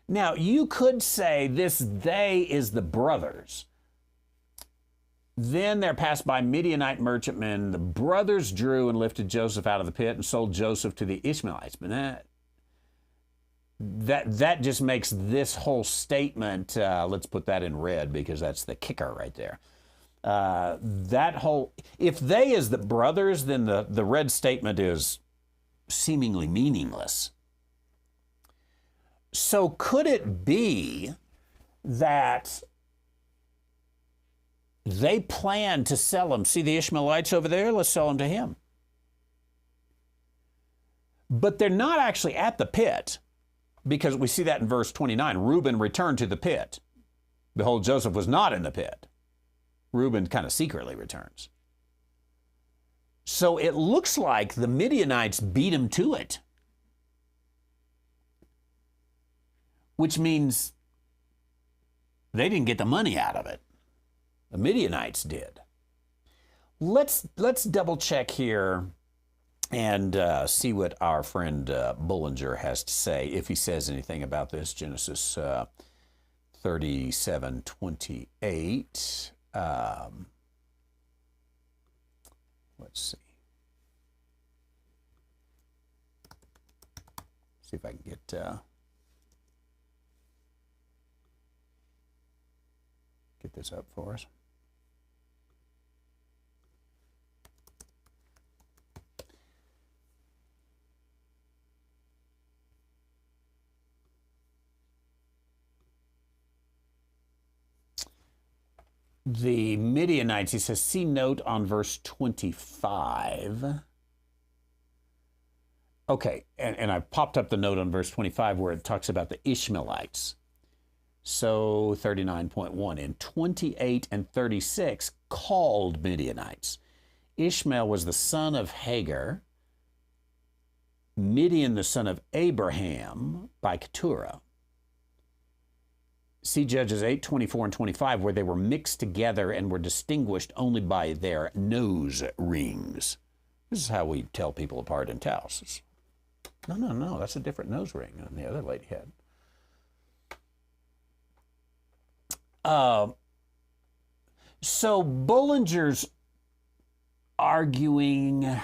Now, you could say this they is the brothers. Then there passed by Midianite merchantmen. The brothers drew and lifted Joseph out of the pit and sold Joseph to the Ishmaelites. But that just makes this whole statement, let's put that in red because that's the kicker right there. If they is the brothers, then the red statement is seemingly meaningless. So could it be that they plan to sell him? See the Ishmaelites over there? Let's sell him to him. But they're not actually at the pit, because we see that in verse 29. Reuben returned to the pit. Behold, Joseph was not in the pit. Reuben kind of secretly returns. So it looks like the Midianites beat him to it, which means they didn't get the money out of it. The Midianites did. Let's double check here and see what our friend Bullinger has to say, if he says anything about this. Genesis 37:28. Let's see. See if I can get this up for us. The Midianites, he says, see note on verse 25. Okay, and I popped up the note on verse 25 where it talks about the Ishmaelites. So 39.1. In 28 and 36, called Midianites. Ishmael was the son of Hagar, Midian the son of Abraham by Keturah. See Judges 8, 24 and 25, where they were mixed together and were distinguished only by their nose rings. This is how we tell people apart in Taos. No, that's a different nose ring than the other lady had. So Bullinger's arguing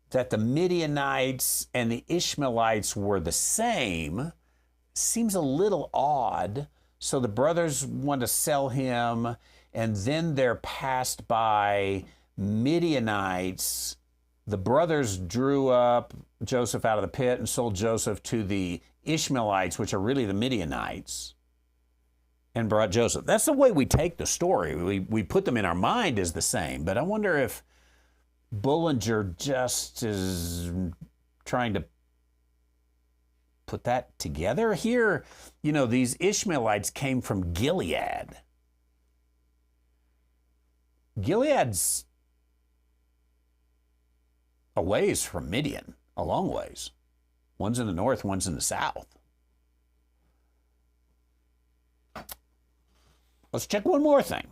that the Midianites and the Ishmaelites were the same. Seems a little odd. So the brothers want to sell him, and then they're passed by Midianites. The brothers drew up Joseph out of the pit and sold Joseph to the Ishmaelites, which are really the Midianites. and brought Joseph. That's the way we take the story. We put them in our mind as the same, but I wonder if Bullinger just is trying to put that together. Here, these Ishmaelites came from Gilead. Gilead's a ways from Midian, a long ways. One's in the north, one's in the south. Let's check one more thing.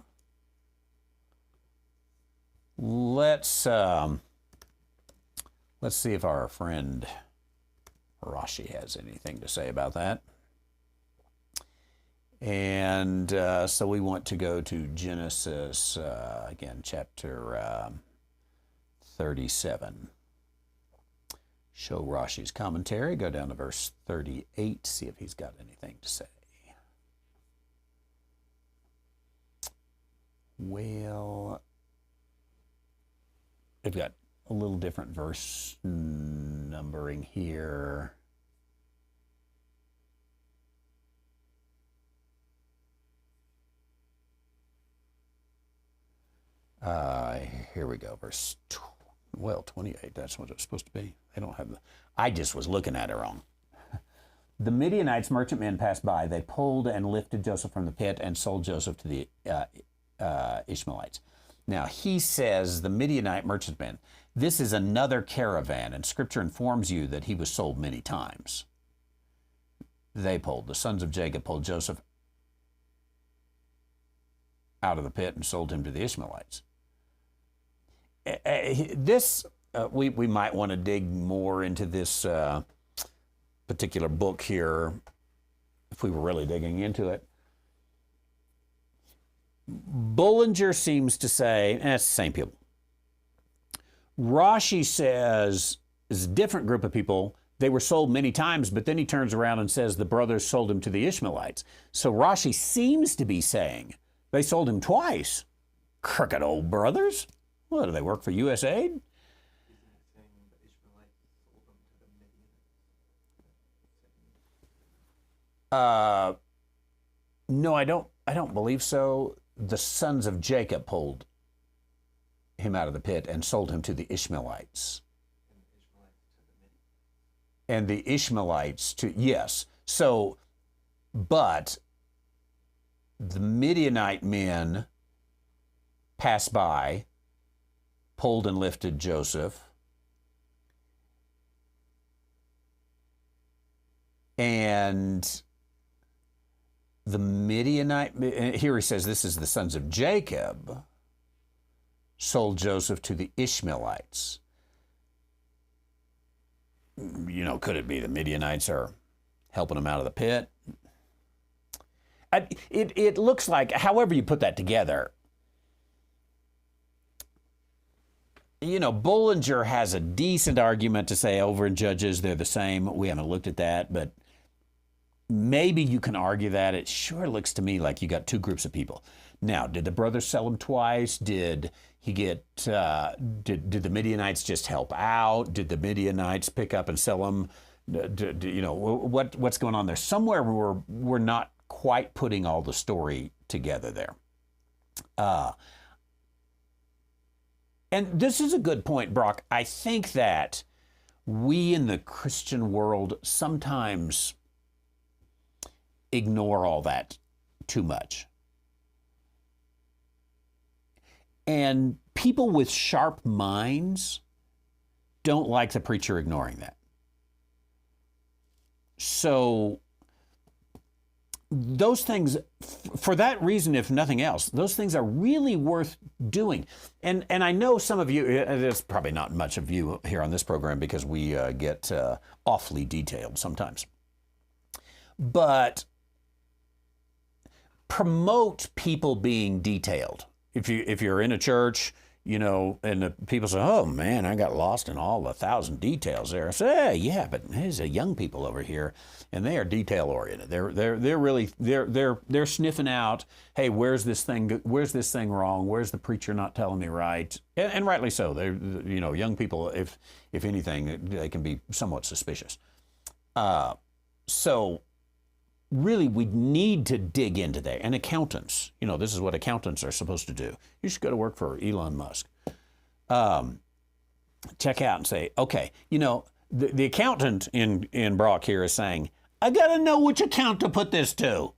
Let's see if our friend Rashi has anything to say about that. And so we want to go to Genesis, again, chapter 37. Show Rashi's commentary. Go down to verse 38, see if he's got anything to say. Well, they've got a little different verse numbering here. Here we go, verse 28, that's what it's supposed to be. They don't have I just was looking at it wrong. The Midianites, merchantmen, passed by. They pulled and lifted Joseph from the pit and sold Joseph to the Ishmaelites. Now, he says the Midianite merchantmen, this is another caravan, and Scripture informs you that he was sold many times. The sons of Jacob pulled Joseph out of the pit and sold him to the Ishmaelites. We might want to dig more into this particular book here if we were really digging into it. Bullinger seems to say, it's the same people. Rashi says, it's a different group of people. They were sold many times, but then he turns around and says the brothers sold him to the Ishmaelites. So Rashi seems to be saying they sold him twice. Crooked old brothers. What, do they work for USAID? No, I don't believe so. The sons of Jacob pulled him out of the pit and sold him to the Ishmaelites. And the Ishmaelites to, yes. So, but the Midianite men passed by, pulled and lifted Joseph, and the Midianite, here he says this is the sons of Jacob, sold Joseph to the Ishmaelites. Could it be the Midianites are helping him out of the pit? It looks like, however you put that together, Bullinger has a decent argument to say over in Judges they're the same. We haven't looked at that, but maybe you can argue that. It sure looks to me like you got two groups of people. Now, did the brothers sell him twice? Did he get? Did the Midianites just help out? Did the Midianites pick up and sell him? What's going on there? Somewhere we're not quite putting all the story together there. And this is a good point, Brock. I think that we in the Christian world sometimes ignore all that too much. And people with sharp minds don't like the preacher ignoring that. So those things, for that reason, if nothing else, those things are really worth doing. And I know some of you, there's probably not much of you here on this program because we get awfully detailed sometimes. But promote people being detailed. If you're in a church, and the people say, "Oh man, I got lost in all 1,000 details there." I say, "Hey, yeah, but there's a young people over here, and they are detail oriented. They're really sniffing out, hey, where's this thing wrong? Where's the preacher not telling me right?" And rightly so. They're young people. If anything, they can be somewhat suspicious. So really we need to dig into that. And accountants, this is what accountants are supposed to do. You should go to work for Elon Musk. Check out and say, okay, the accountant in Brock here is saying, I got to know which account to put this to.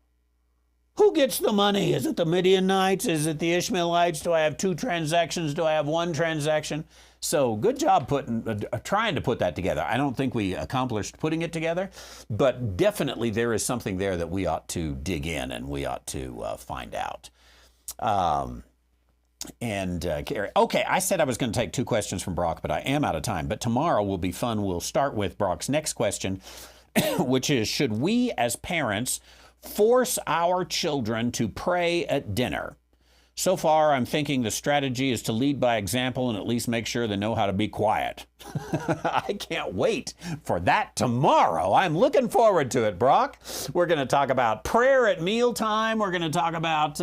Who gets the money? Is it the Midianites? Is it the Ishmaelites? Do I have 2 transactions? Do I have 1 transaction? So good job trying to put that together. I don't think we accomplished putting it together, but definitely there is something there that we ought to dig in and we ought to find out. Okay, I said I was going to take 2 questions from Brock, but I am out of time. But tomorrow will be fun. We'll start with Brock's next question, which is, should we as parents force our children to pray at dinner? So far, I'm thinking the strategy is to lead by example and at least make sure they know how to be quiet. I can't wait for that tomorrow. I'm looking forward to it, Brock. We're going to talk about prayer at mealtime. We're going to talk about,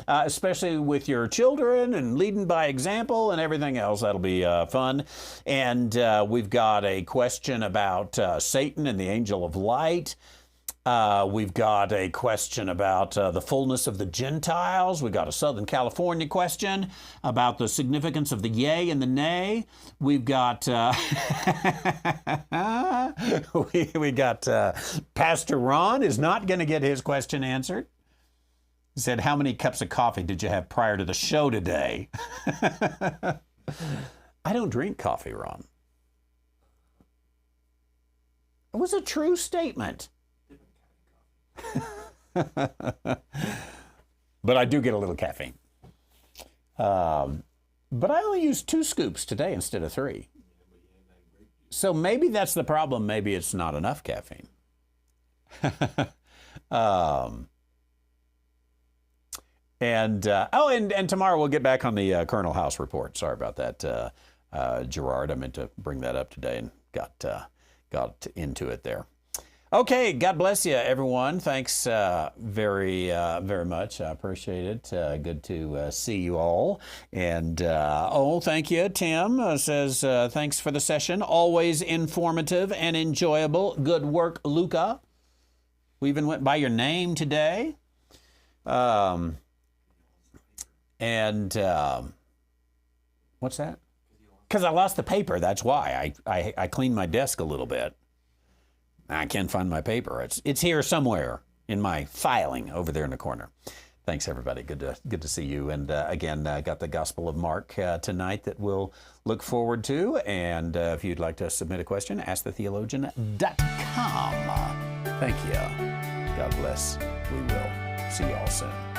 especially with your children and leading by example and everything else. That'll be fun. And we've got a question about Satan and the angel of light. We've got a question about the fullness of the Gentiles. We've got a Southern California question about the significance of the yea and the nay. We've got we got Pastor Ron is not going to get his question answered. He said, how many cups of coffee did you have prior to the show today? I don't drink coffee, Ron. It was a true statement. But I do get a little caffeine. But I only used 2 scoops today instead of 3. So maybe that's the problem. Maybe it's not enough caffeine. And tomorrow we'll get back on the Colonel House report. Sorry about that, Gerard. I meant to bring that up today and got into it there. Okay, God bless you, everyone. Thanks very much. I appreciate it. Good to see you all. And, thank you. Tim says, thanks for the session. Always informative and enjoyable. Good work, Luca. We even went by your name today. What's that? Because I lost the paper. That's why. I cleaned my desk a little bit. I can't find my paper. It's here somewhere in my filing over there in the corner. Thanks, everybody. Good to see you. And again, got the Gospel of Mark tonight that we'll look forward to. And if you'd like to submit a question, asktheologian.com. Thank you. God bless. We will see you all soon.